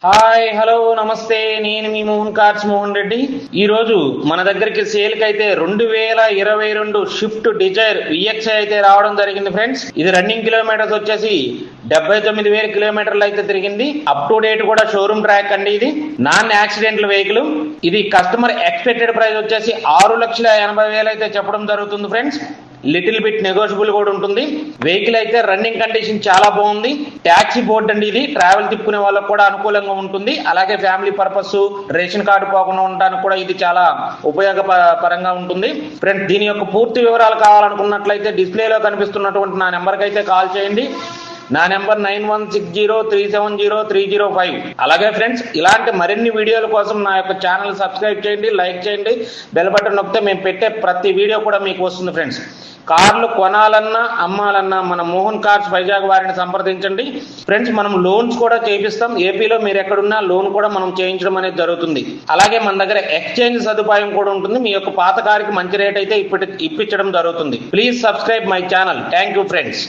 Hi hello నమస్తే, నేను మీ Mohan cars Mohan Reddy. ఈ రోజు మన దగ్గరికి సేల్ కి అయితే 2022 షిఫ్ట్ డిజైర్ విఎక్స్ఐ అయితే రావడం జరిగింది ఫ్రెండ్స్. ఇది రన్నింగ్ కిలోమీటర్స్ వచ్చేసి 79,000 కిలోమీటర్లు అయితే తిరిగింది. అప్ టు డేట్ కూడా షోరూమ్ ట్రాక్ అండి. ఇది నాన్ యాక్సిడెంటల్ వెహికల్. ఇది కస్టమర్ ఎక్స్పెక్టెడ్ ప్రైస్ వచ్చేసి 6,80,000 అయితే చెప్పడం జరుగుతుంది ఫ్రెండ్స్. లిటిల్ బిట్ నెగోషియబుల్ కూడా ఉంటుంది. వెహికల్ అయితే రన్నింగ్ కండిషన్ చాలా బాగుంది. ట్యాక్సీ బోర్డ్ అండి. ఇది ట్రావెల్ తిప్పుకునే వాళ్ళకు కూడా అనుకూలంగా ఉంటుంది. అలాగే ఫ్యామిలీ పర్పస్, రేషన్ కార్డు పోకుండా ఉండడానికి కూడా ఇది చాలా ఉపయోగపరంగా ఉంటుంది ఫ్రెండ్స్. దీని యొక్క పూర్తి వివరాలు కావాలనుకున్నట్లయితే డిస్ప్లేలో కనిపిస్తున్నటువంటి నా నెంబర్కి అయితే కాల్ చేయండి. నా నెంబర్ 9160370305. అలాగే ఫ్రెండ్స్, ఇలాంటి మరిన్ని వీడియోల కోసం నా యొక్క ఛానల్ సబ్స్క్రైబ్ చేయండి, లైక్ చేయండి, బెల్ బటన్ నొక్కితే మేము పెట్టే ప్రతి వీడియో కూడా మీకు వస్తుంది ఫ్రెండ్స్. కార్లు కొనాలన్నా అమ్మాలన్నా మన మోహన్ కార్స్ వైజాగ్ వారిని సంప్రదించండి ఫ్రెండ్స్. మనం లోన్స్ కూడా చేపిస్తాం. ఏపీలో మీరు ఎక్కడున్నా లోన్ కూడా మనం చేయించడం అనేది జరుగుతుంది. అలాగే మన దగ్గర ఎక్స్చేంజ్ సదుపాయం కూడా ఉంటుంది. మీ యొక్క పాత కారుకి మంచి రేట్ అయితే ఇప్పించడం జరుగుతుంది. Please subscribe my channel. Thank you friends.